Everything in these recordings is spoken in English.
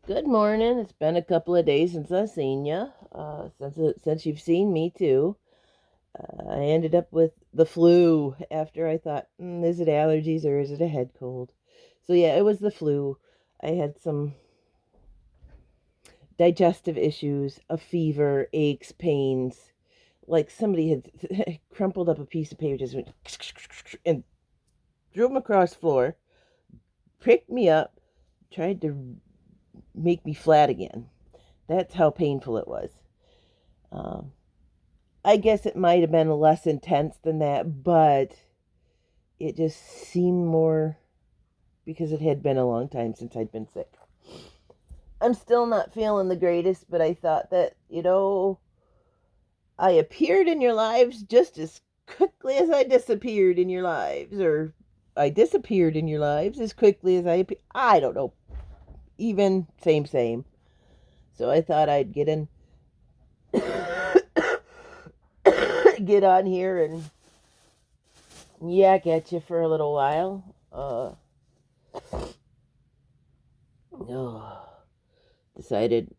Good morning. It's been a couple of days since I've seen you. Since you've seen me too. I ended up with the flu after I thought, is it allergies or is it a head cold? So yeah, it was the flu. I had some digestive issues, a fever, aches, pains. Like somebody had crumpled up a piece of paper, just went and threw them across the floor, picked me up, tried to make me flat again. That's how painful it was. Um, I guess it might have been less intense than that, but it just seemed more because it had been a long time since I'd been sick. I'm still not feeling the greatest, but I thought that, I appeared in your lives just as quickly as I disappeared in your lives, or I disappeared in your lives as quickly as I appeared. I don't know. Even, same, same. So I thought I'd get on here and yak at you for a little while. Oh, decided,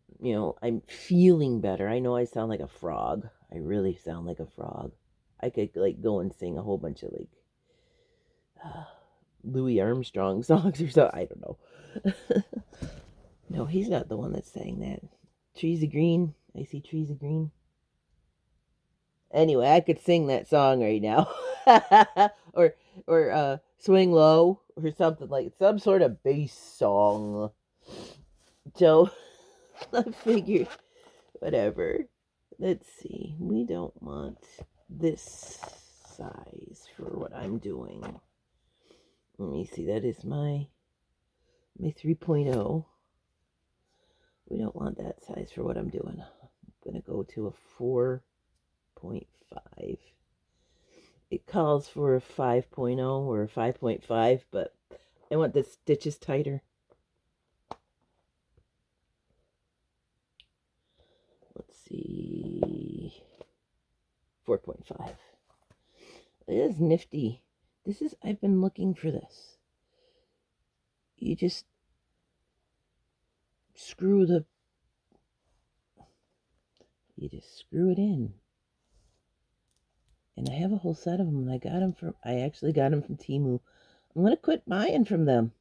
I'm feeling better. I know I sound like a frog. I really sound like a frog. I could like go and sing a whole bunch of like uh, Louis Armstrong songs or so. I don't know. No, he's not the one that's saying that. Trees of green. I see trees of green. Anyway, I could sing that song right now. or swing low or something like some sort of bass song. So I figured whatever. Let's see. We don't want this size for what I'm doing. Let me see. That is my 3.0. We don't want that size for what I'm doing. I'm going to go to a 4.5. It calls for a 5.0 or a 5.5, but I want the stitches tighter. Let's see. 4.5. It is nifty. I've been looking for this. You just screw the, you just screw it in. And I have a whole set of them. I actually got them from Temu. I'm going to quit buying from them.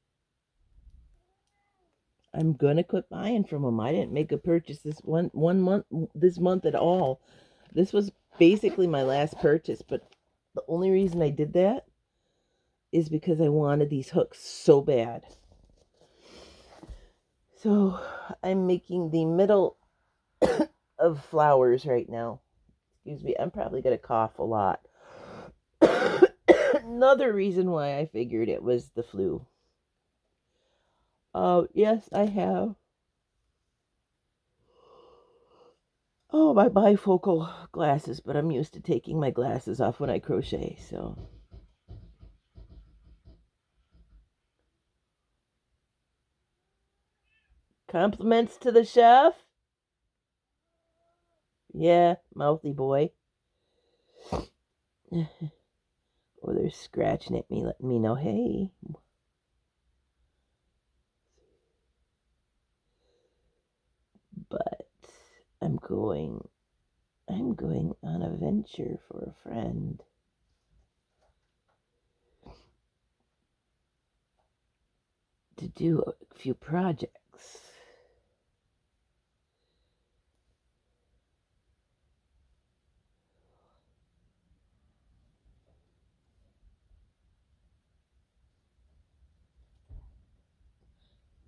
I'm going to quit buying from them. I didn't make a purchase this month at all. This was basically my last purchase, but the only reason I did that is because I wanted these hooks so bad. So I'm making the middle of flowers right now. Excuse me, I'm probably going to cough a lot. Another reason why I figured it was the flu. Oh, yes, I have. Oh, my bifocal glasses, but I'm used to taking my glasses off when I crochet, so. Compliments to the chef? Yeah, mouthy boy. Or they're scratching at me, letting me know, hey. But I'm going I'm going on a venture for a friend. To do a few projects.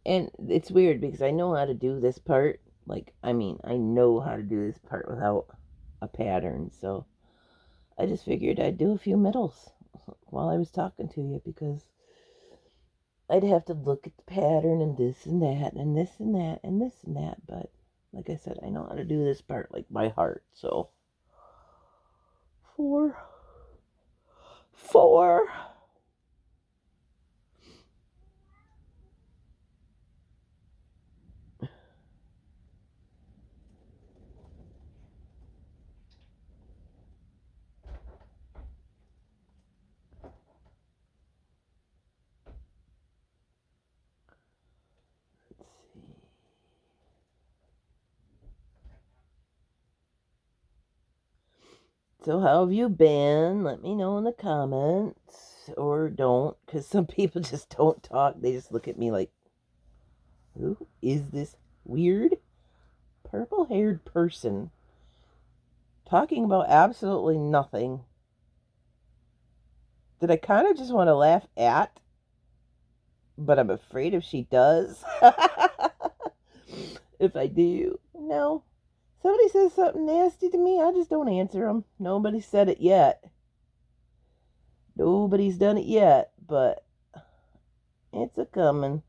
And it's weird because I know how to do this part. I know how to do this part without a pattern. So I just figured I'd do a few middles while I was talking to you because I'd have to look at the pattern and this and that and this and that and this and that. But like I said, I know how to do this part like by heart. So four, four. Let's see. So how have you been? Let me know in the comments. Or don't, because some people just don't talk. They just look at me like, who is this weird purple-haired person talking about absolutely nothing that I kind of just want to laugh at, but I'm afraid if she does, if I do, no. Somebody says something nasty to me, I just don't answer them. Nobody said it yet. Nobody's done it yet, but it's a coming.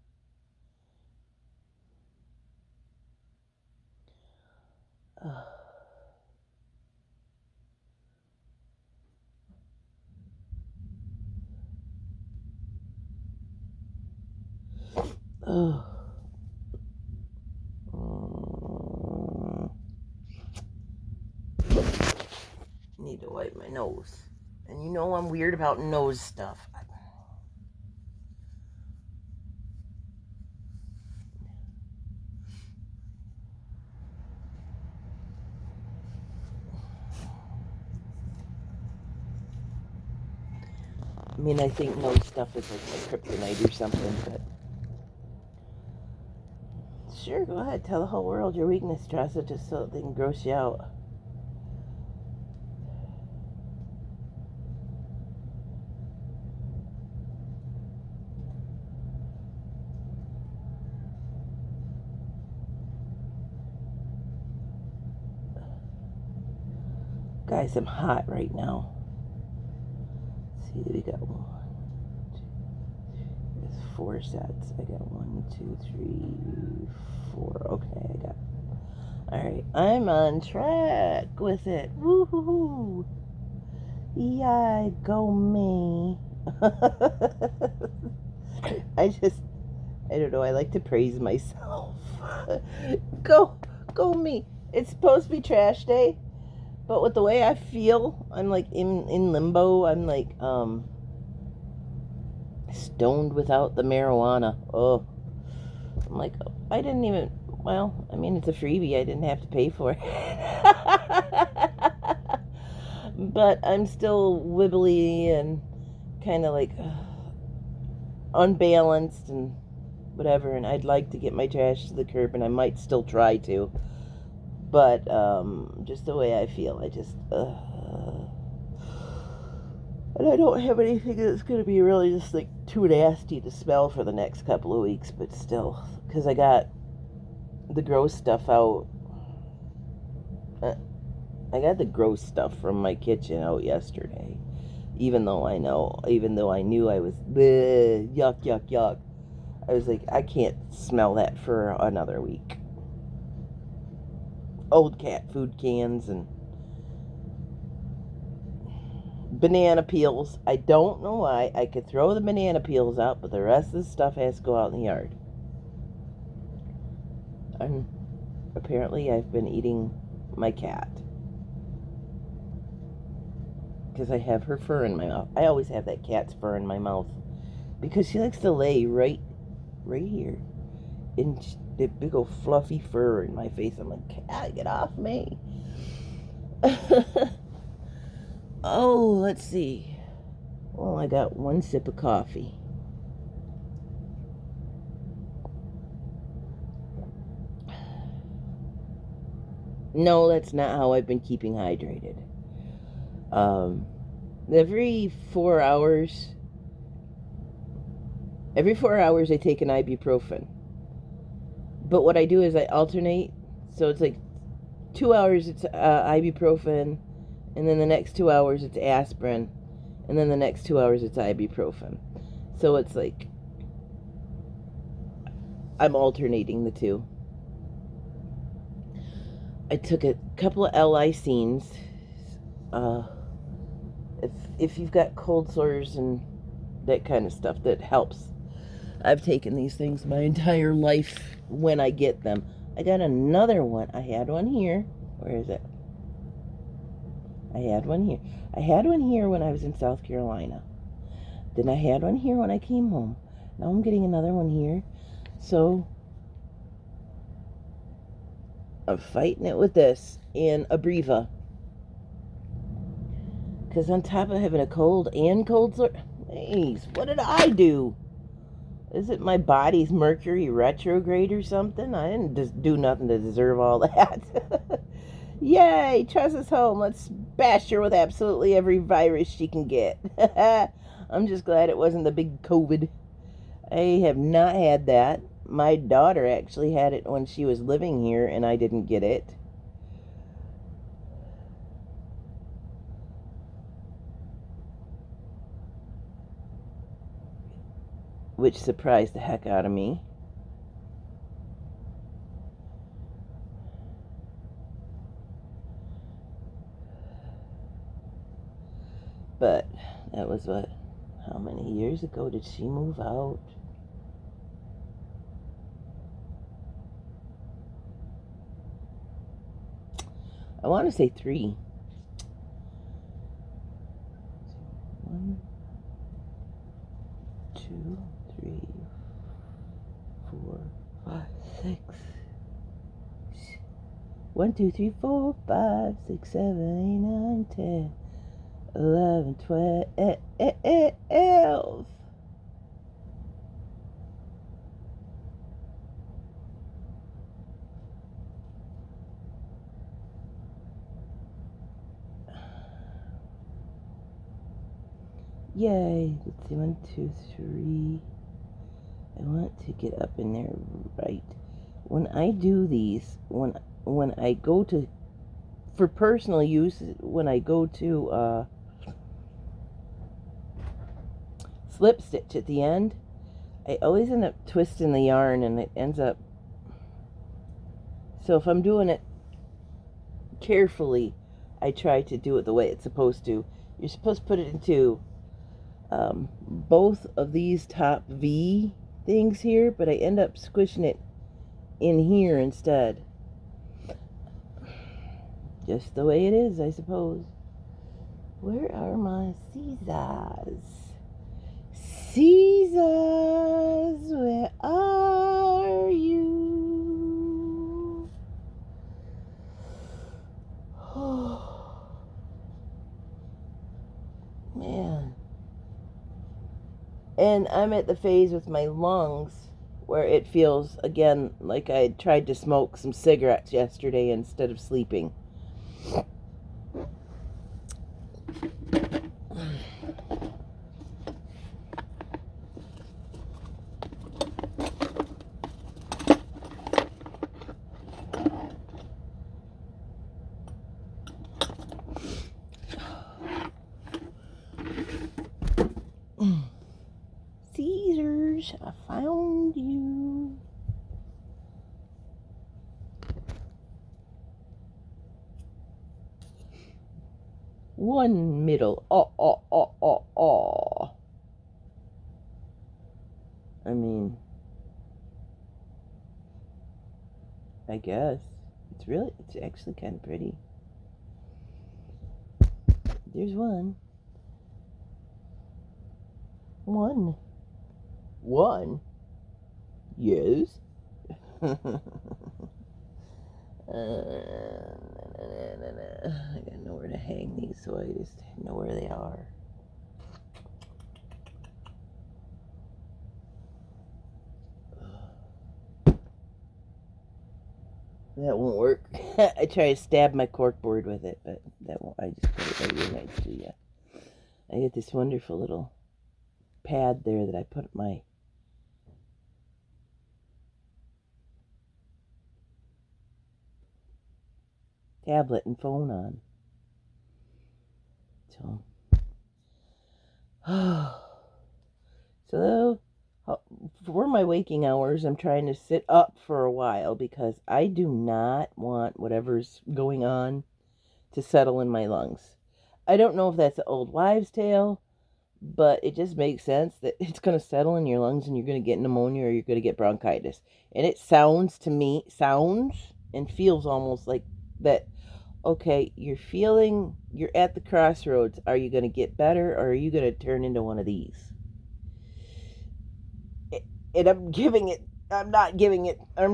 Oh. Need to wipe my nose. And you know I'm weird about nose stuff. I mean, I think nose stuff is like my kryptonite or something, but... Sure, go ahead. Tell the whole world your weakness, Tressa, just so they can gross you out. Guys, I'm hot right now. Let's see, we got 4 sets. I got 1, 2, 3, 4. Okay, I got... Alright, I'm on track with it. Woohoo! Yeah, go me. I don't know, I like to praise myself. Go me. It's supposed to be trash day, but with the way I feel, I'm like in limbo. I'm like, stoned without the marijuana. Oh, I'm like, I didn't even, well, I mean, it's a freebie. I didn't have to pay for it. But I'm still wibbly and kind of like unbalanced and whatever, and I'd like to get my trash to the curb, and I might still try to, but just the way I feel, I just and I don't have anything that's going to be really just like too nasty to smell for the next couple of weeks, but still, because I got the gross stuff out. I got the gross stuff from my kitchen out yesterday, even though I knew I was bleh, yuck, yuck, yuck. I was like, I can't smell that for another week. Old cat food cans and banana peels. I don't know why. I could throw the banana peels out, but the rest of the stuff has to go out in the yard. And apparently I've been eating my cat, because I have her fur in my mouth. I always have that cat's fur in my mouth, because she likes to lay right here. And the big old fluffy fur in my face. I'm like, cat, get off me. Oh, let's see. Well, I got 1 sip of coffee. No, that's not how I've been keeping hydrated. Every 4 hours I take an ibuprofen. But what I do is I alternate. So it's like 2 hours it's ibuprofen, and then the next 2 hours it's aspirin, and then the next 2 hours it's ibuprofen. So it's like I'm alternating the two. I took a couple of L-Lysines. If you've got cold sores and that kind of stuff, that helps. I've taken these things my entire life when I get them. I got another one. I had one here. Where is it? I had one here. I had one here when I was in South Carolina. Then I had one here when I came home. Now I'm getting another one here. So I'm fighting it with this and Abreva. because on top of having a cold and cold sore, jeez, what did I do? Is it my body's Mercury retrograde or something? I didn't just do nothing to deserve all that. Yay, Tress is home. Let's bash her with absolutely every virus she can get. I'm just glad it wasn't the big COVID. I have not had that. My daughter actually had it when she was living here, and I didn't get it. Which surprised the heck out of me. But that was what? How many years ago did she move out? I want to say 3. 1, 2, 3, 4, 5, 6. 1, 2, 3, 4, 5, 6, 7, 8, 9, 10, 11, 12. Yay. Let's see. 1, 2, 3. I want to get up in there right. When I do these, when I go to, for personal use, when I go to slip stitch at the end, I always end up twisting the yarn and it ends up, so if I'm doing it carefully, I try to do it the way it's supposed to. You're supposed to put it into both of these top V things here, but I end up squishing it in here instead. Just the way it is, I suppose. Where are my scissors? Scissors, where are you? Oh, man. And I'm at the phase with my lungs where it feels, again, like I tried to smoke some cigarettes yesterday instead of sleeping. Caesars, I found you. One middle. I mean, I guess. It's actually kind of pretty. There's one. One. Yes. I got nowhere to hang these, so I just know where they are. That won't work. I try to stab my corkboard with it, but that won't. I just put it right here next to you. I get this wonderful little pad there that I put my tablet and phone on. So for my waking hours, I'm trying to sit up for a while because I do not want whatever's going on to settle in my lungs. I don't know if that's an old wives' tale, but it just makes sense that it's going to settle in your lungs and you're going to get pneumonia or you're going to get bronchitis. And it sounds and feels almost like that. Okay, you're at the crossroads. Are you going to get better or are you going to turn into one of these? And I'm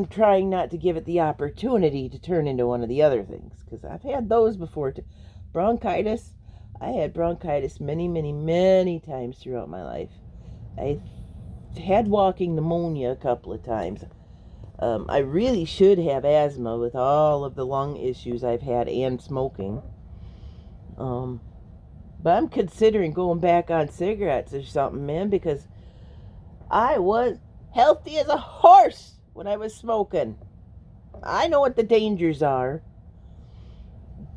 trying not to give it the opportunity to turn into one of the other things, because I've had those before too. Bronchitis, I had bronchitis many, many, many times throughout my life. I had walking pneumonia a couple of times. I really should have asthma with all of the lung issues I've had and smoking. But I'm considering going back on cigarettes or something, man, because I was healthy as a horse when I was smoking. I know what the dangers are,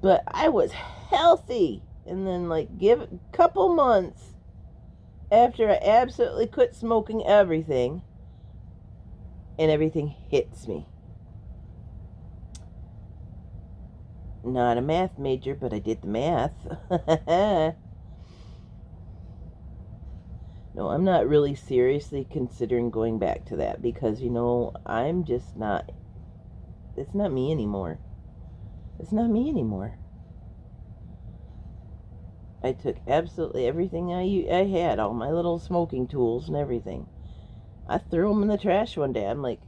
but I was healthy. And then, like, give it a couple months after I absolutely quit smoking everything, and everything hits me. Not a math major, but I did the math. No, I'm not really seriously considering going back to that because, I'm just not, it's not me anymore. It's not me anymore. I took absolutely everything I had, all my little smoking tools and everything. I threw them in the trash one day. I'm like,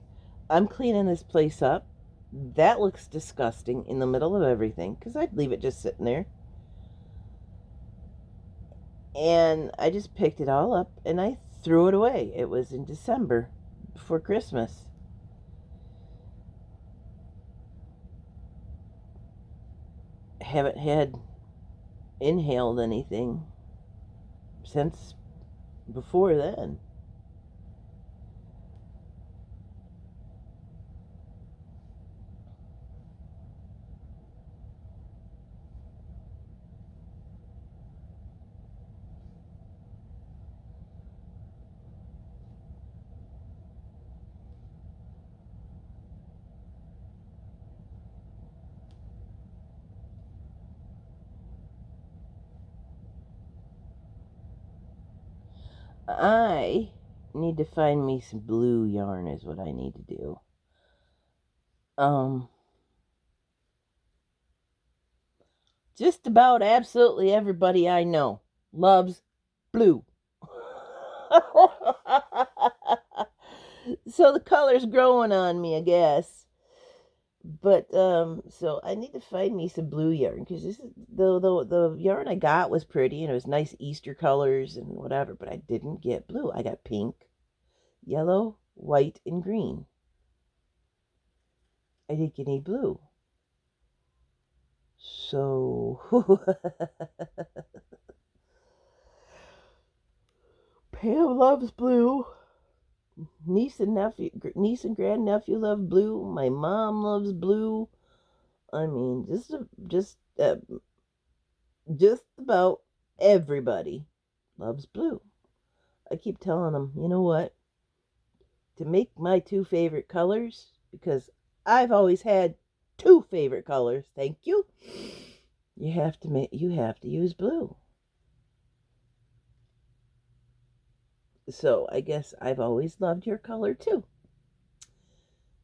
I'm cleaning this place up. That looks disgusting in the middle of everything because I'd leave it just sitting there. And I just picked it all up and I threw it away. It was in December before Christmas. Haven't had inhaled anything since before then. I need to find me some blue yarn is what I need to do. Just about absolutely everybody I know loves blue. So the color's growing on me, I guess. But so I need to find me some blue yarn because this is the yarn I got was pretty and it was nice Easter colors and whatever, but I didn't get blue. I got pink, yellow, white, and green. I didn't get any blue. So Pam loves blue. Niece and grandnephew love blue. My mom loves blue. I mean, just about everybody loves blue. I keep telling them, you know what? To make my two favorite colors, because I've always had two favorite colors. Thank you. You have to use blue. So I guess I've always loved your color too.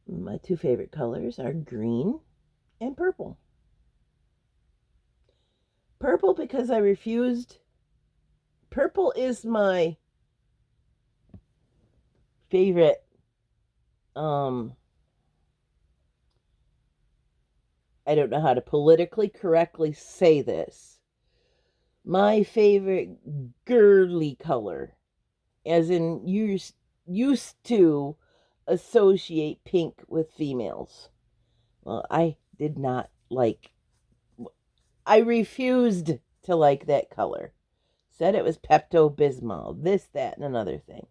My two favorite colors are green and purple. Purple because I refused. Purple is my favorite I don't know how to politically correctly say this. My favorite girly color, as in you used to associate pink with females. Well, I refused to like that color. Said it was Pepto-Bismol, this, that, and another thing.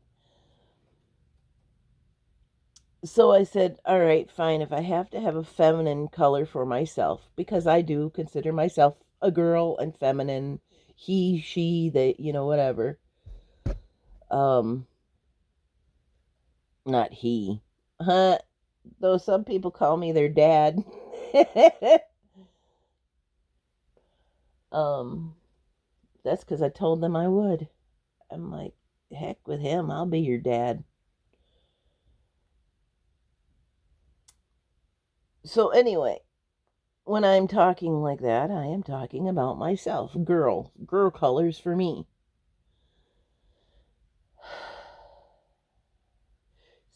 So I said, all right, fine, if I have to have a feminine color for myself, because I do consider myself a girl and feminine, he, she, they, whatever. Not he. Though some people call me their dad. um, that's because I told them I would. I'm like, heck with him, I'll be your dad. So anyway, when I'm talking like that, I am talking about myself. Girl colors for me.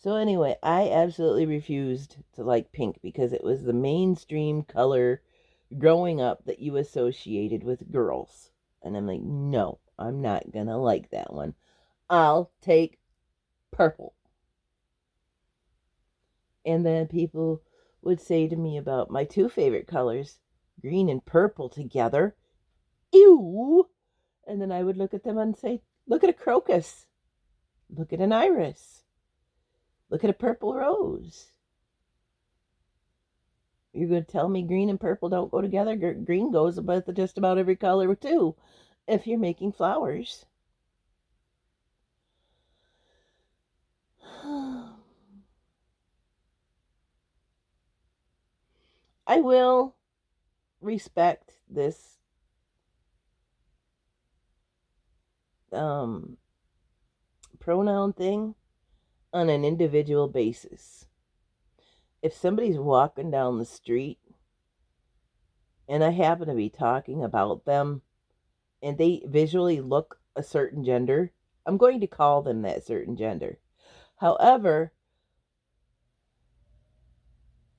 So anyway, I absolutely refused to like pink because it was the mainstream color growing up that you associated with girls. And I'm like, no, I'm not going to like that one. I'll take purple. And then people would say to me about my two favorite colors, green and purple together. Ew. And then I would look at them and say, look at a crocus. Look at an iris. Look at a purple rose. You're going to tell me green and purple don't go together? Green goes about just about every color too, if you're making flowers. I will respect this pronoun thing on an individual basis. If somebody's walking down the street and I happen to be talking about them and they visually look a certain gender, I'm going to call them that certain gender. However,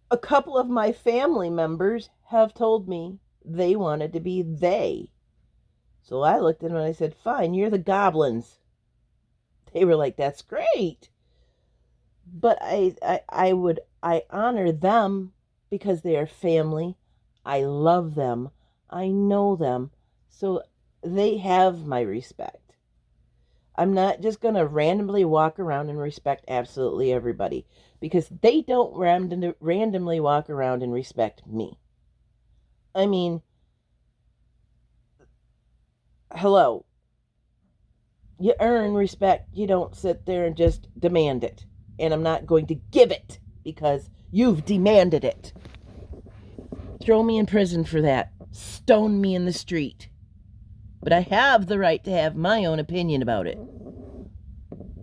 a couple of my family members have told me they wanted to be they. So I looked at them and I said, fine, you're the goblins. They were like, that's great. But I honor them because they are family. I love them. I know them. So they have my respect. I'm not just going to randomly walk around and respect absolutely everybody because they don't randomly walk around and respect me. I mean, hello. You earn respect. You don't sit there and just demand it. And I'm not going to give it because you've demanded it. Throw me in prison for that. Stone me in the street. But I have the right to have my own opinion about it.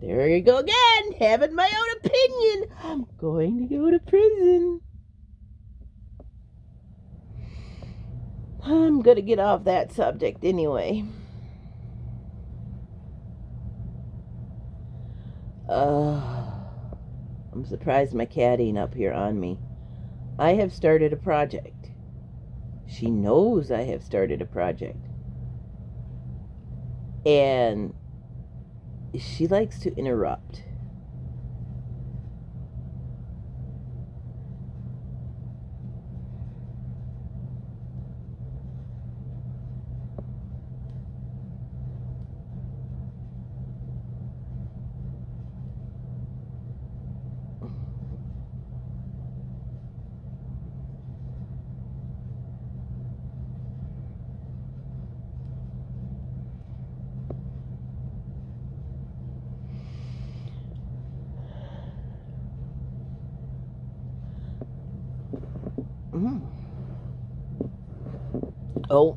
There you go again, having my own opinion. I'm going to go to prison. I'm going to get off that subject anyway. I'm surprised my cat ain't up here on me. I have started a project. She knows I have started a project. And she likes to interrupt.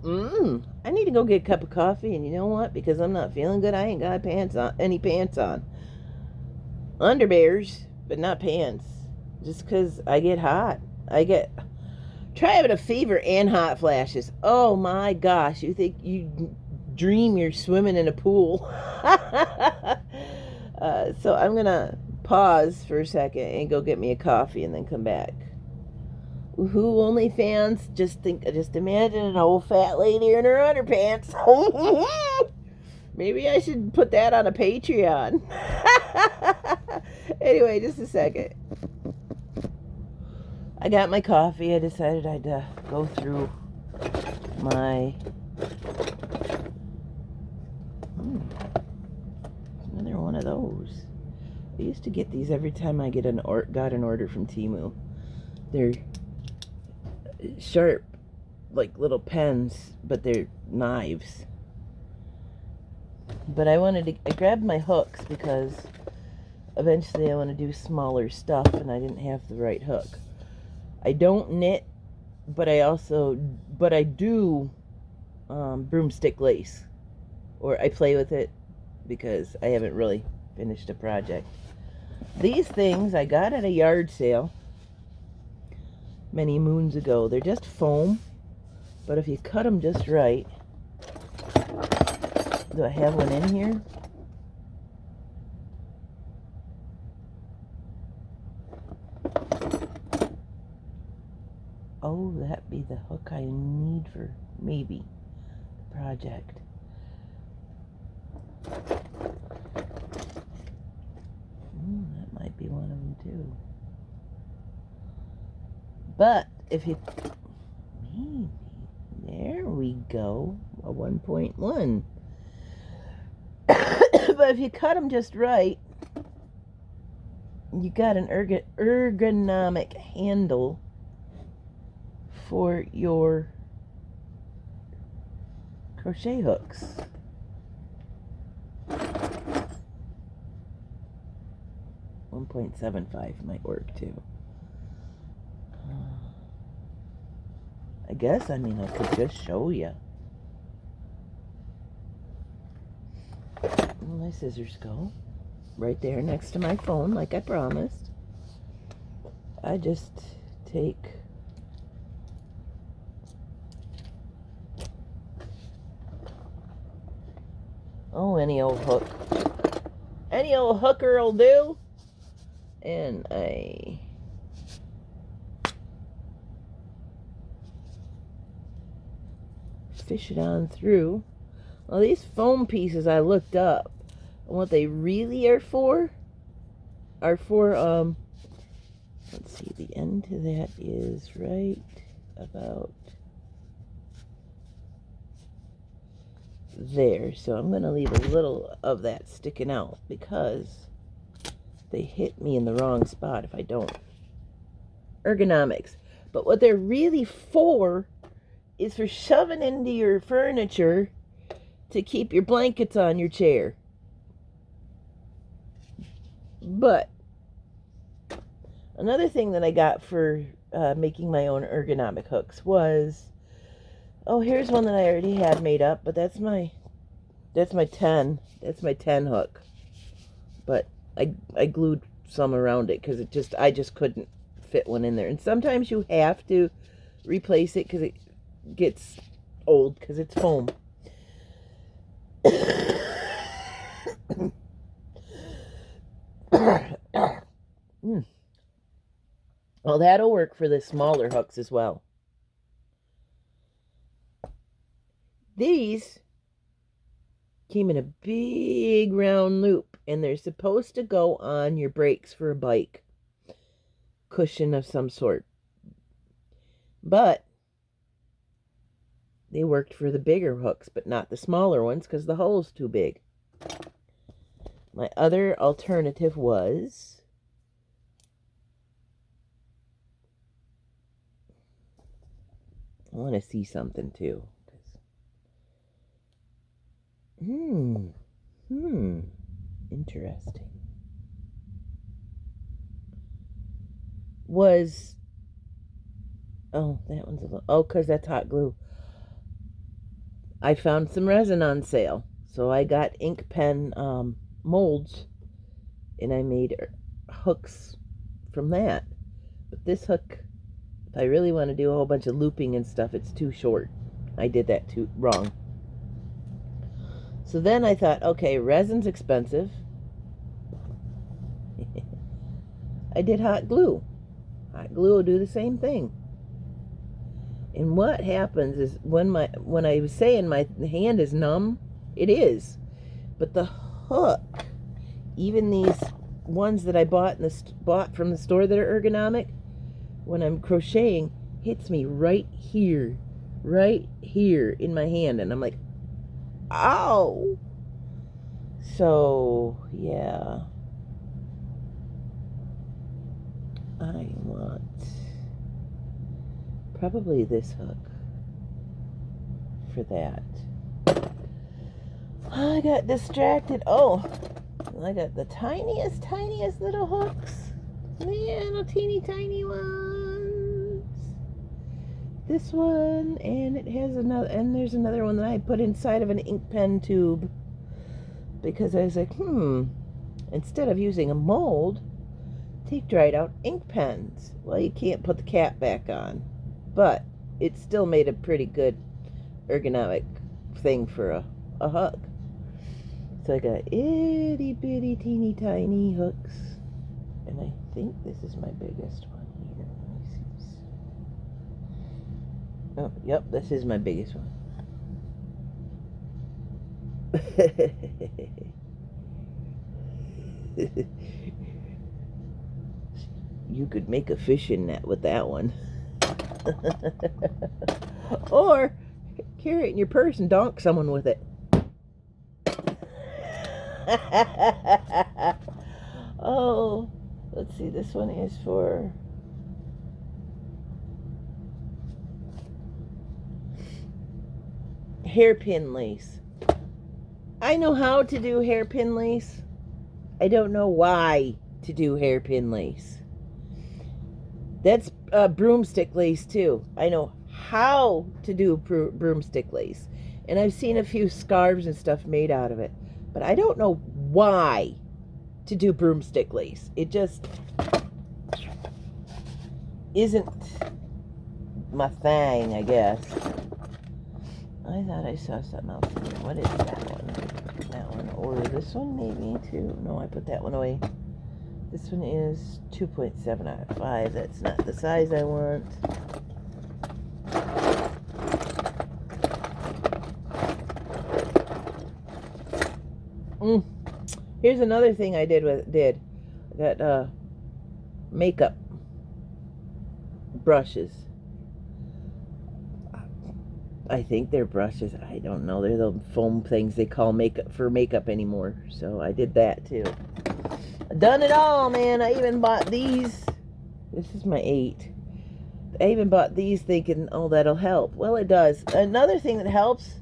Mm. I need to go get a cup of coffee, and you know what? Because I'm not feeling good, I ain't got any pants on. Underbears, but not pants. Just because I get hot. Try having a fever and hot flashes. Oh my gosh, you dream you're swimming in a pool. So I'm going to pause for a second and go get me a coffee and then come back. Who OnlyFans? Just imagine an old fat lady in her underpants. Maybe I should put that on a Patreon. Anyway, just a second. I got my coffee. I decided I'd go through my... Another one of those. I used to get these every time I got an order from Temu. They're sharp, like little pens, but they're knives. But I grabbed my hooks because eventually I want to do smaller stuff and I didn't have the right hook. I don't knit, but I do broomstick lace, or I play with it because I haven't really finished a project. These things I got at a yard sale many moons ago. They're just foam, but if you cut them just right... Do I have one in here? Oh, that'd be the hook I need for maybe the project. That might be one of them too. But if you, maybe, there we go, a 1.1. But if you cut them just right, you got an ergonomic handle for your crochet hooks. .75 might work too. I guess, I mean, I could just show you. Where my scissors go? Right there next to my phone, like I promised. I just take any old hook. Any old hooker will do. And I fish it on through. Well, these foam pieces I looked up, and what they really are for let's see, the end to that is right about there. So I'm going to leave a little of that sticking out because they hit me in the wrong spot if I don't. Ergonomics. But what they're really for is for shoving into your furniture to keep your blankets on your chair. But another thing that I got for making my own ergonomic hooks was, here's one that I already had made up, but that's my 10 hook. But I glued some around it because I just couldn't fit one in there. And sometimes you have to replace it because it gets old because it's foam. Well, that'll work for the smaller hooks as well. These came in a big round loop, and they're supposed to go on your brakes for a bike. Cushion of some sort. But they worked for the bigger hooks, but not the smaller ones because the hole's too big. My other alternative was I want to see something too. Interesting. Was, that one's a little, because that's hot glue. I found some resin on sale. So I got ink pen molds, and I made hooks from that. But this hook, if I really want to do a whole bunch of looping and stuff, it's too short. I did that too wrong. So then I thought, okay, resin's expensive. I did hot glue. Hot glue will do the same thing. And what happens is when I was saying my hand is numb, it is. But the hook, even these ones that I bought from the store that are ergonomic, when I'm crocheting, hits me right here in my hand, and I'm like, ow. So yeah, I want probably this hook for that. I got distracted. I got the tiniest little hooks. Little teeny tiny ones. This one, and it has another, and there's another one that I put inside of an ink pen tube because I was like, instead of using a mold, take dried out ink pens. Well, you can't put the cap back on, but it still made a pretty good ergonomic thing for a hook. So I got itty bitty teeny tiny hooks, and I think this is my biggest one here. Let me see. Oh, yep, this is my biggest one. You could make a fishing net with that one. Or carry it in your purse and donk someone with it. Oh, let's see. This one is for hairpin lace. I know how to do hairpin lace. I don't know why to do hairpin lace. That's broomstick lace too. I know how to do broomstick lace. And I've seen a few scarves and stuff made out of it. But I don't know why to do broomstick lace. It just isn't my thing, I guess. I thought I saw something else in here. What is that one? That one. Or this one maybe too. No, I put that one away. This one is 2.7 out of 5. That's not the size I want. Here's another thing I did. I got makeup brushes. I think they're brushes. I don't know. They're the foam things they call makeup anymore. So I did that too. Done it all, man. I even bought these. This is my 8. I even bought these thinking, oh, that'll help. Well, it does. Another thing that helps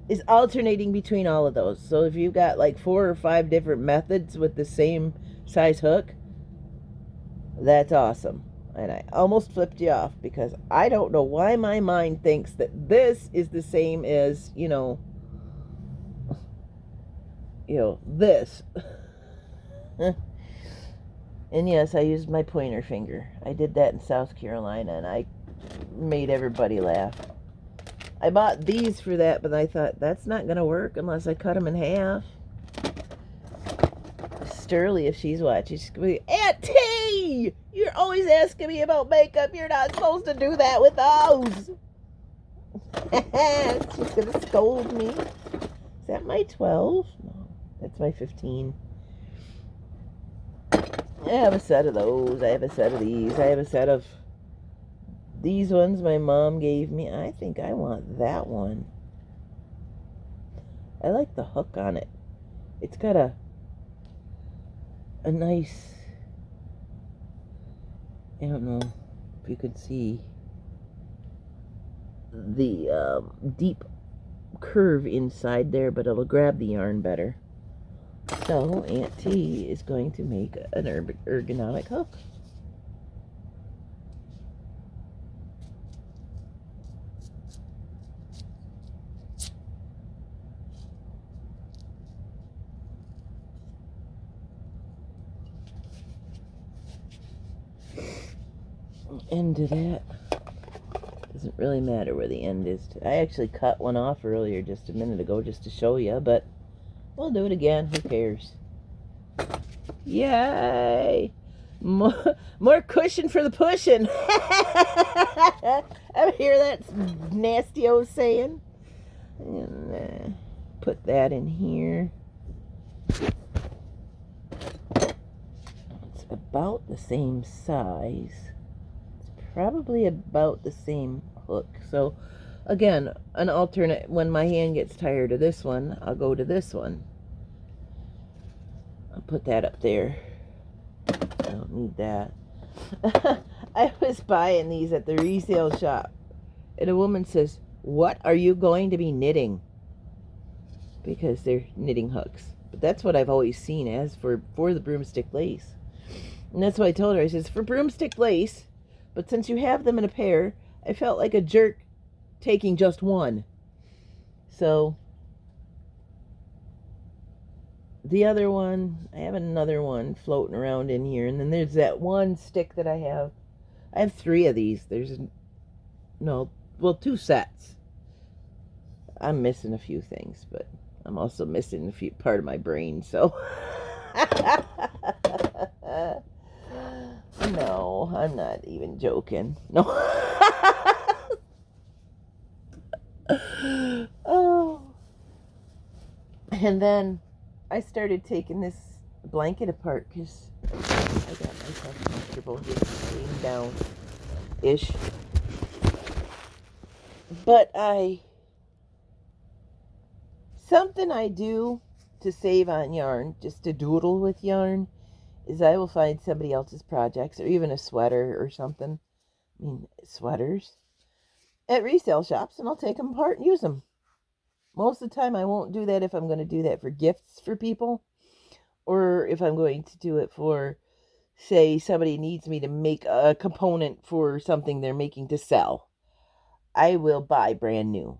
is alternating between all of those. So if you've got like 4 or 5 different methods with the same size hook, that's awesome. And I almost flipped you off because I don't know why my mind thinks that this is the same as, this. And yes, I used my pointer finger. I did that in South Carolina, and I made everybody laugh. I bought these for that, but I thought, that's not going to work unless I cut them in half. Sterling, if she's watching, she's going to be, Aunt T! You're always asking me about makeup. You're not supposed to do that with those. She's going to scold me. Is that my 12? No, that's my 15. I have a set of those. I have a set of these. I have a set of these ones my mom gave me. I think I want that one. I like the hook on it. It's got a nice, I don't know if you could see the deep curve inside there, but it'll grab the yarn better. So Aunt T is going to make an ergonomic hook. End of that. Doesn't really matter where the end is. I actually cut one off earlier just a minute ago just to show you, but we'll do it again. Who cares? Yay! More cushion for the pushing. I hear that nasty-o saying. And put that in here. It's about the same size. Probably about the same hook. So again, an alternate, when my hand gets tired of this one, I'll go to this one. I'll put that up there. I don't need that. I was buying these at the resale shop, and a woman says, what are you going to be knitting? Because they're knitting hooks. But that's what I've always seen as for the broomstick lace. And that's what I told her. I says, for broomstick lace, but since you have them in a pair, I felt like a jerk taking just one. So the other one, I have another one floating around in here. And then there's that one stick that I have. I have 3 of these. There's, no, well, 2 sets. I'm missing a few things, but I'm also missing a few part of my brain, so. No, I'm not even joking. No. Oh. And then I started taking this blanket apart because I got myself comfortable just laying down-ish. But something I do to save on yarn, just to doodle with yarn, is I will find somebody else's projects or even a sweater or something. I mean, sweaters at resale shops, and I'll take them apart and use them. Most of the time, I won't do that if I'm going to do that for gifts for people, or if I'm going to do it for, say, somebody needs me to make a component for something they're making to sell. I will buy brand new,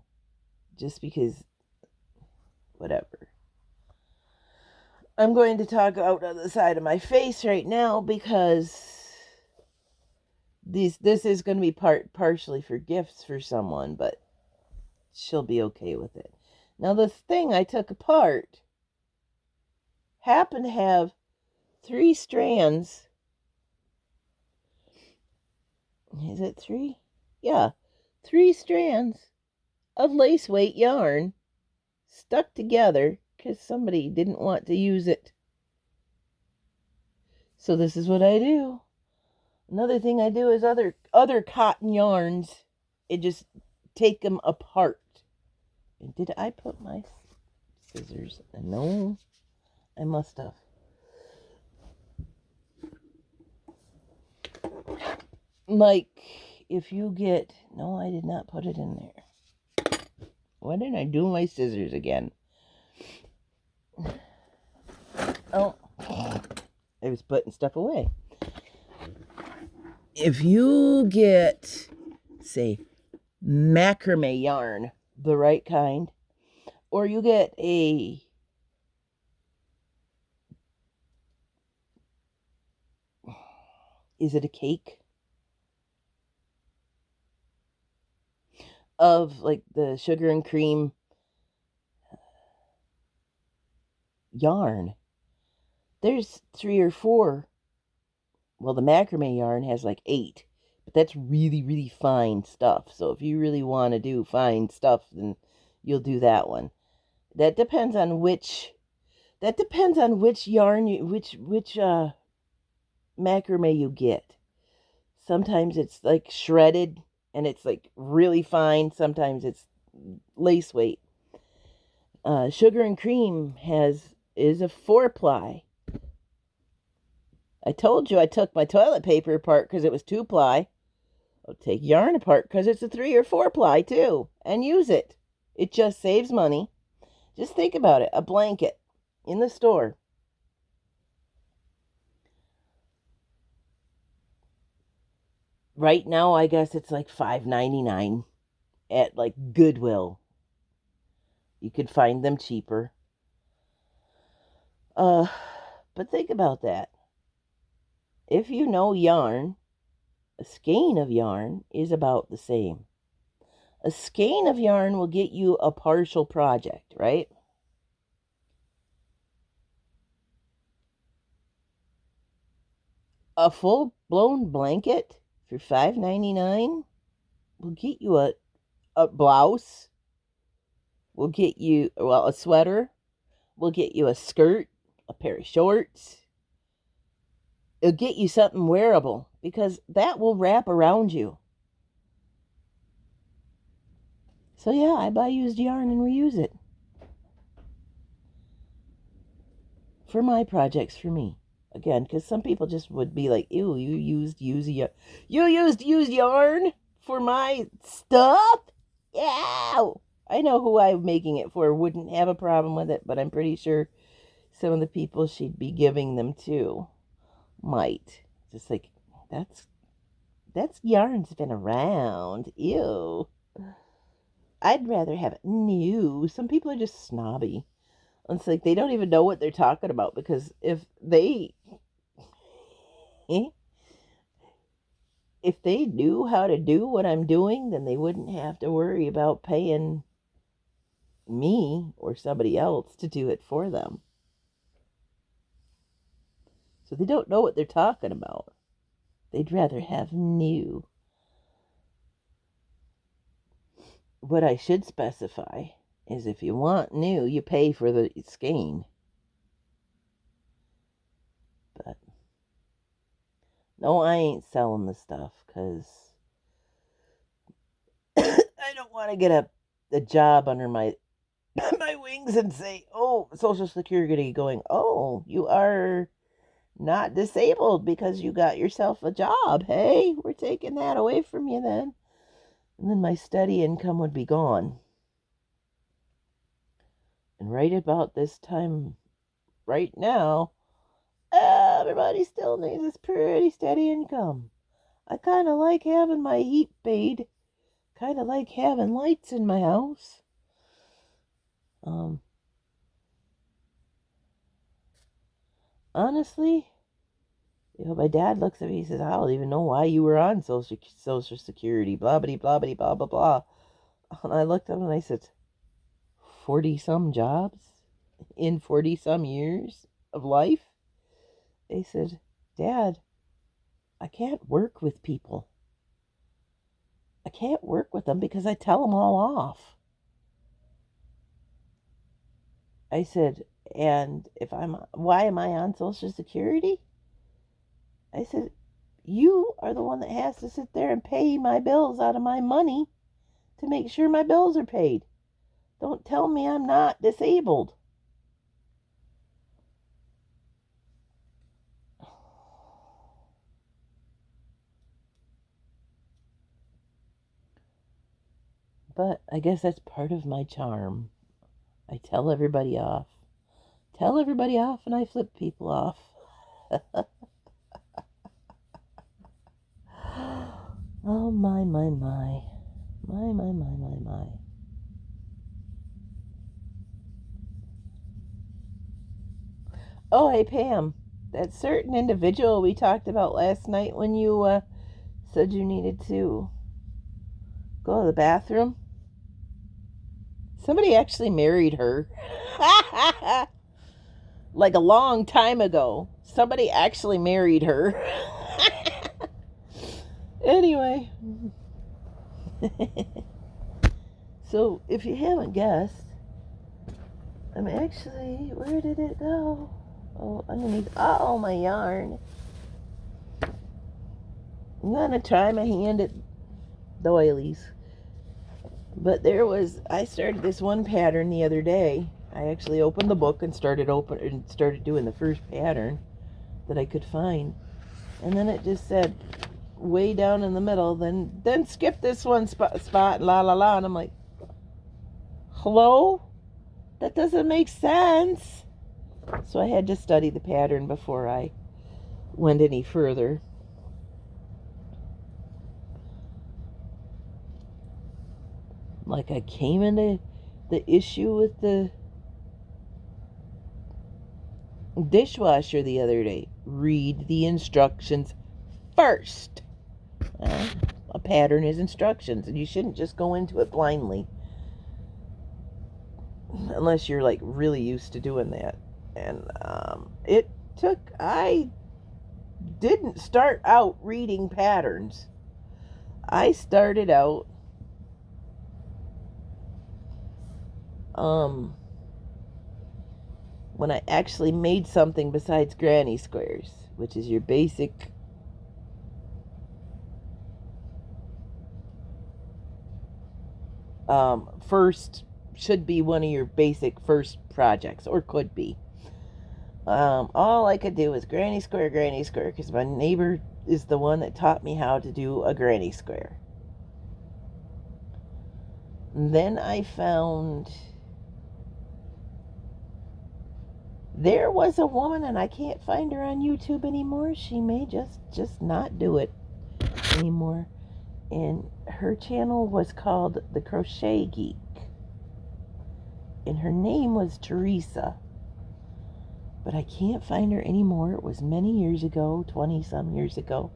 just because, whatever. I'm going to talk out on the side of my face right now because this is going to be partially for gifts for someone, but she'll be okay with it. Now, the thing I took apart happened to have 3 strands. Is it 3? Yeah, 3 strands of lace weight yarn stuck together because somebody didn't want to use it. So this is what I do. Another thing I do is other cotton yarns and just take them apart. And did I put my scissors? No, I must have. Like, if you get... No, I did not put it in there. Why didn't I do my scissors again? Oh, I was putting stuff away. If you get, say, macrame yarn, the right kind, or you get is it a cake? Of like the sugar and cream yarn. There's 3 or 4. Well, the macrame yarn has like 8, but that's really, really fine stuff. So if you really want to do fine stuff, then you'll do that one. That depends on which yarn which macrame you get. Sometimes it's like shredded and it's like really fine. Sometimes it's lace weight. Sugar and cream is a 4-ply. I told you I took my toilet paper apart because it was 2-ply. I'll take yarn apart because it's a 3 or 4-ply too, and use it. It just saves money. Just think about it. A blanket in the store. Right now, I guess it's like $5.99 at like Goodwill. You could find them cheaper. But think about that. If you know yarn, a skein of yarn is about the same. A skein of yarn will get you a partial project, right? A full-blown blanket for $5.99 will get you a blouse, will get you, well, a sweater, will get you a skirt, a pair of shorts. It'll get you something wearable because that will wrap around you. So yeah, I buy used yarn and reuse it. For my projects, for me. Again, because some people just would be like, ew, you used used yarn for my stuff? Yeah! I know who I'm making it for wouldn't have a problem with it, but I'm pretty sure some of the people she'd be giving them to might. Just like, that's yarn's been around. Ew. I'd rather have it new. Some people are just snobby. It's like they don't even know what they're talking about because if they knew how to do what I'm doing, then they wouldn't have to worry about paying me or somebody else to do it for them. So they don't know what they're talking about. They'd rather have new. What I should specify is if you want new, you pay for the skein. But no, I ain't selling the stuff because I don't want to get a job under my my wings and say, oh, Social Security going, oh, you are not disabled because you got yourself a job. Hey, we're taking that away from you then. And then my steady income would be gone. And right about this time, right now, everybody still needs this pretty steady income. I kind of like having my heat paid. Kind of like having lights in my house. Honestly, my dad looks at me, he says, I don't even know why you were on Social Security, blah, blah, blah, blah, blah, blah, blah. And I looked at him and I said, 40-some jobs in 40-some years of life? They said, Dad, I can't work with people. I can't work with them because I tell them all off. I said, and why am I on Social Security? I said, you are the one that has to sit there and pay my bills out of my money to make sure my bills are paid. Don't tell me I'm not disabled. But I guess that's part of my charm. I tell everybody off. Tell everybody off and I flip people off. Oh, my, my, my. My, my, my, my, my. Oh, hey, Pam. That certain individual we talked about last night when you said you needed to go to the bathroom. Somebody actually married her. Like a long time ago. Somebody actually married her. Anyway. So, if you haven't guessed, I'm actually, where did it go? Oh, underneath all my yarn. I'm going to try my hand at doilies. But I started this one pattern the other day. I actually opened the book and started doing the first pattern that I could find. And then it just said, way down in the middle, then skip this one spot, la la la. And I'm like, hello? That doesn't make sense. So I had to study the pattern before I went any further. Like I came into the issue with the dishwasher the other day. Read the instructions first. A pattern is instructions, and you shouldn't just go into it blindly. Unless you're like really used to doing that. And I didn't start out reading patterns. I started out when I actually made something besides granny squares, which is your basic should be one of your basic first projects, or could be. All I could do was granny square, because my neighbor is the one that taught me how to do a granny square. And then I found there was a woman, and I can't find her on YouTube anymore. She may just not do it anymore. And her channel was called The Crochet Geek. And her name was Teresa. But I can't find her anymore. It was many years ago, 20-some years ago.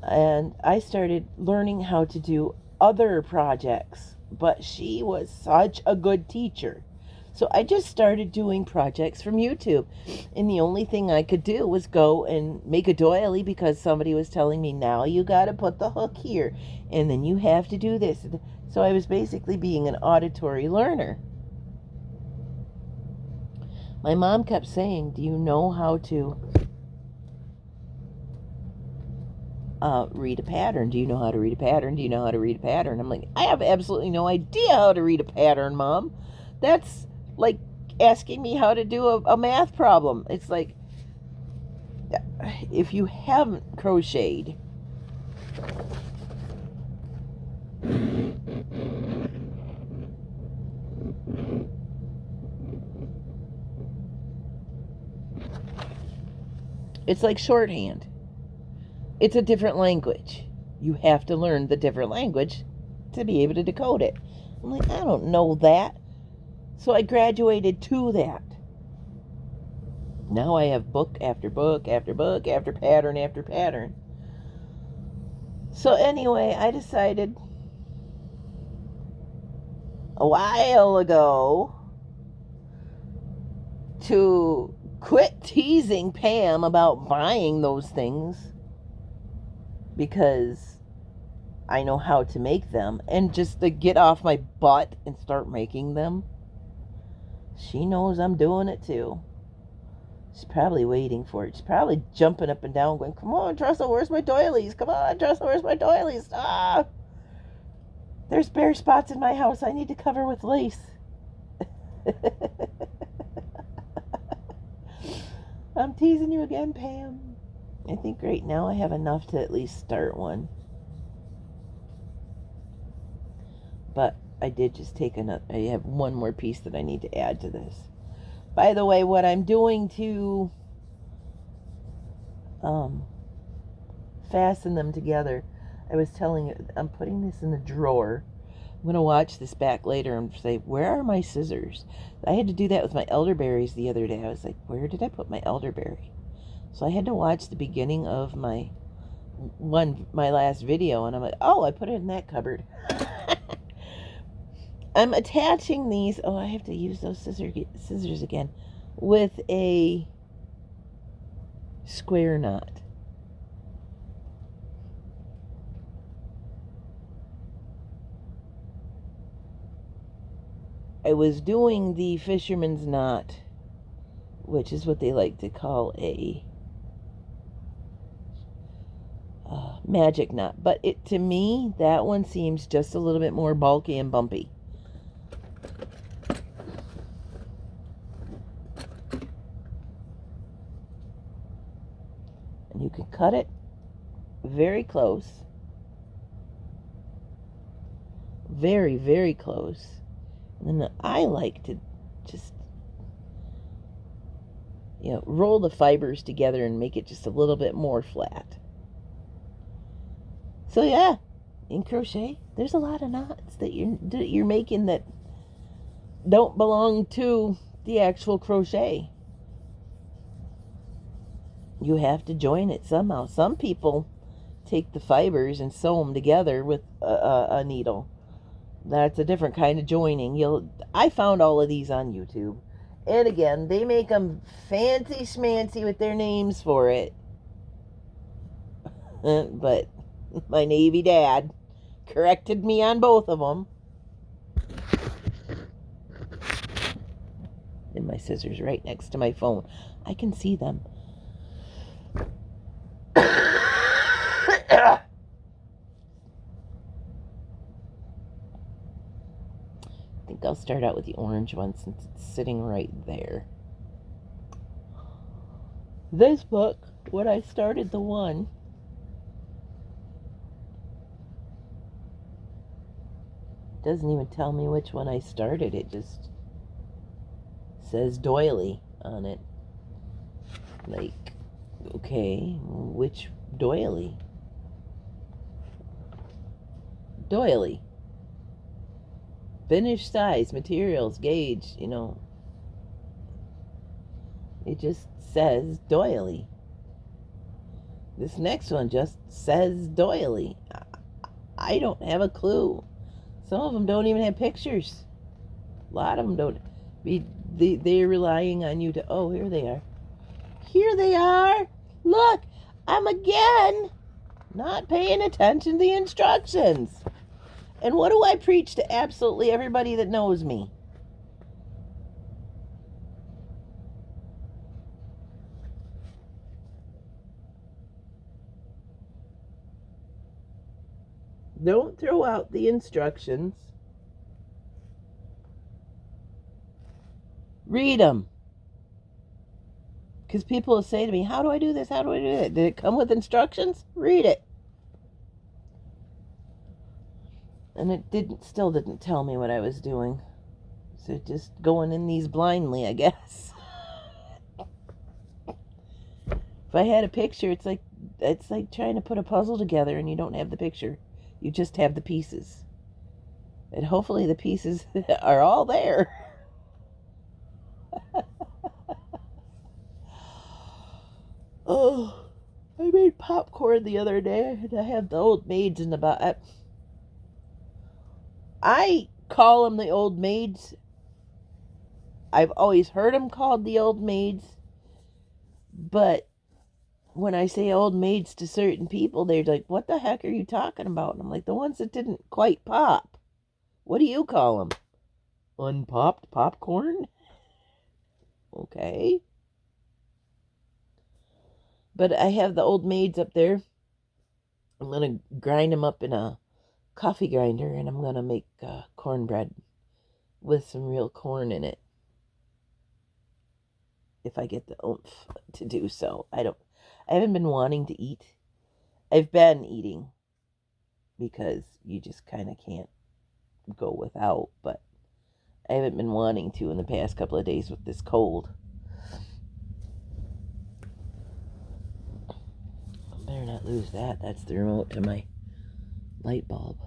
And I started learning how to do other projects. But she was such a good teacher. So I just started doing projects from YouTube. And the only thing I could do was go and make a doily because somebody was telling me, now you got to put the hook here. And then you have to do this. So I was basically being an auditory learner. My mom kept saying, do you know how to read a pattern? Do you know how to read a pattern? Do you know how to read a pattern? I'm like, I have absolutely no idea how to read a pattern, Mom. That's like asking me how to do a math problem. It's like, if you haven't crocheted, it's like shorthand. It's a different language. You have to learn the different language to be able to decode it. I'm like, I don't know that. So I graduated to that. Now I have book after book after book after pattern after pattern. So anyway, I decided a while ago to quit teasing Pam about buying those things because I know how to make them, and just to get off my butt and start making them. She knows I'm doing it too. She's probably waiting for it. She's probably jumping up and down going, come on, Dressel, where's my doilies? Come on, Dressel, where's my doilies? Ah! There's bare spots in my house I need to cover with lace. I'm teasing you again, Pam. I think right now I have enough to at least start one. But I did just take another. I have one more piece that I need to add to this. By the way, what I'm doing to fasten them together, I was telling you, I'm putting this in the drawer. I'm going to watch this back later and say, where are my scissors? I had to do that with my elderberries the other day. I was like, where did I put my elderberry? So I had to watch the beginning of my last video, and I'm like, oh, I put it in that cupboard. I'm attaching these. Oh, I have to use those scissors again with a square knot. I was doing the fisherman's knot, which is what they like to call a magic knot. But to me, that one seems just a little bit more bulky and bumpy. And you can cut it very close. Very, very close. And then I like to just, roll the fibers together and make it just a little bit more flat. So yeah, in crochet, there's a lot of knots that you're making that don't belong to the actual crochet. You have to join it somehow. Some people take the fibers and sew them together with a needle. That's a different kind of joining. I found all of these on YouTube. And again, they make them fancy schmancy with their names for it. But my Navy dad corrected me on both of them. And my scissors right next to my phone. I can see them. I think I'll start out with the orange one since it's sitting right there. This book, when I started the one, doesn't even tell me which one I started. It just says doily on it. Like, okay, which doily? Doily. Finish size, materials, gauge, It just says doily. This next one just says doily. I don't have a clue. Some of them don't even have pictures. A lot of them don't. They're relying on you to, oh, here they are. Here they are. Look, I'm again not paying attention to the instructions. And what do I preach to absolutely everybody that knows me? Don't throw out the instructions. Read them. Because people will say to me, how do I do this? How do I do that? Did it come with instructions? Read it. And it still didn't tell me what I was doing. So just going in these blindly, I guess. If I had a picture, it's like trying to put a puzzle together and you don't have the picture. You just have the pieces. And hopefully the pieces are all there. Oh, I made popcorn the other day and I have the old maids in the back. I call them the old maids. I've always heard them called the old maids. But when I say old maids to certain people, they're like, what the heck are you talking about? And I'm like, the ones that didn't quite pop. What do you call them? Unpopped popcorn? Okay. But I have the old maids up there. I'm going to grind them up in a coffee grinder and I'm going to make cornbread with some real corn in it. If I get the oomph to do so. I haven't been wanting to eat. I've been eating because you just kind of can't go without, but I haven't been wanting to in the past couple of days with this cold. I better not lose that. That's the remote to my light bulb.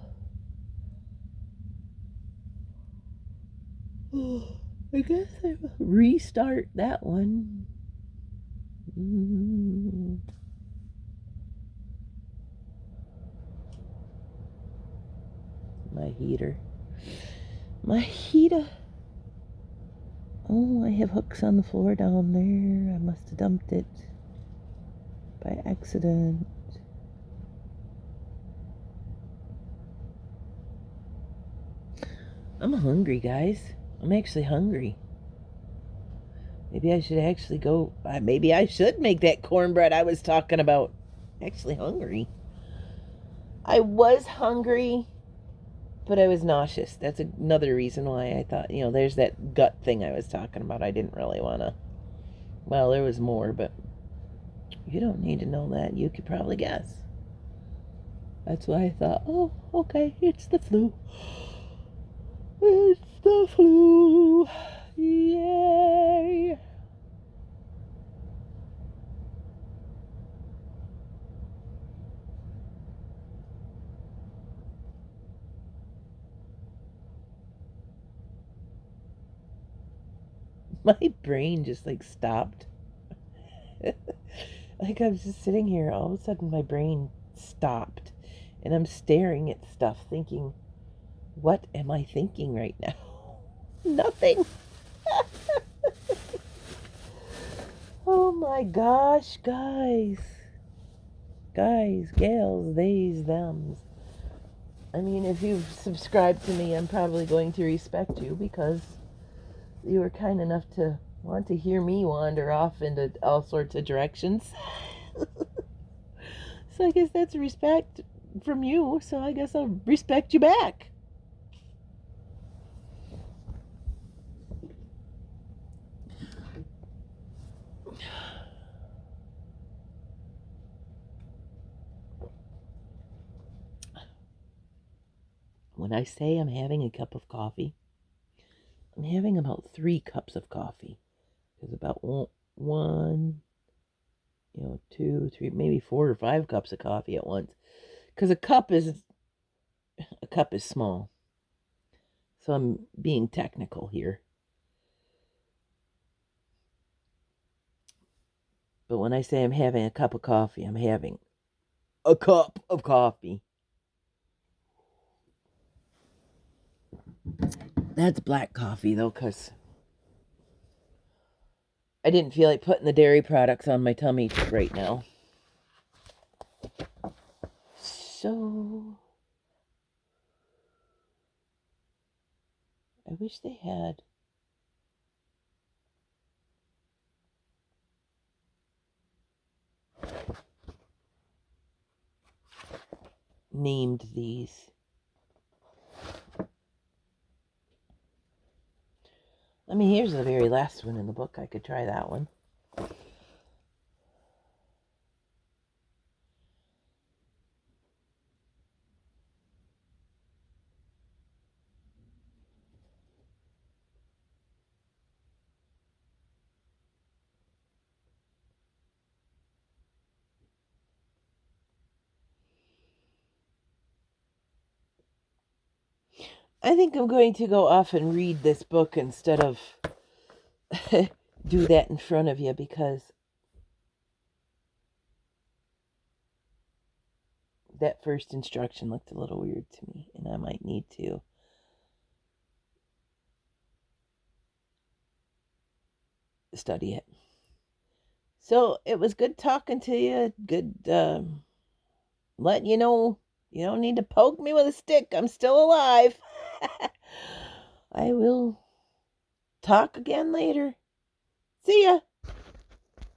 I guess I will restart that one. My heater. My heater. Oh, I have hooks on the floor down there. I must have dumped it by accident. I'm hungry, guys. I'm actually hungry. Maybe I should actually go. Maybe I should make that cornbread I was talking about. Actually hungry. I was hungry, but I was nauseous. That's another reason why I thought, there's that gut thing I was talking about. I didn't really want to. Well, there was more, but you don't need to know that. You could probably guess. That's why I thought, oh, okay, it's the flu. It's the flu. Yay. My brain just stopped. I was just sitting here, all of a sudden my brain stopped. And I'm staring at stuff thinking, what am I thinking right now? Nothing. Oh my gosh, guys. Guys, gals, theys, thems. I mean, if you've subscribed to me, I'm probably going to respect you because you were kind enough to want to hear me wander off into all sorts of directions. So I guess that's respect from you, so I guess I'll respect you back. When I say I'm having a cup of coffee, I'm having about 3 cups of coffee. There's about one, 2, 3, maybe 4 or 5 cups of coffee at once. Because a cup is small. So I'm being technical here. But when I say I'm having a cup of coffee, I'm having a cup of coffee. That's black coffee, though, because I didn't feel like putting the dairy products on my tummy right now. So, I wish they had named these. I mean, here's the very last one in the book. I could try that one. I think I'm going to go off and read this book instead of do that in front of you, because that first instruction looked a little weird to me, and I might need to study it. So it was good talking to you. Good letting you know you don't need to poke me with a stick. I'm still alive. I will talk again later. See ya.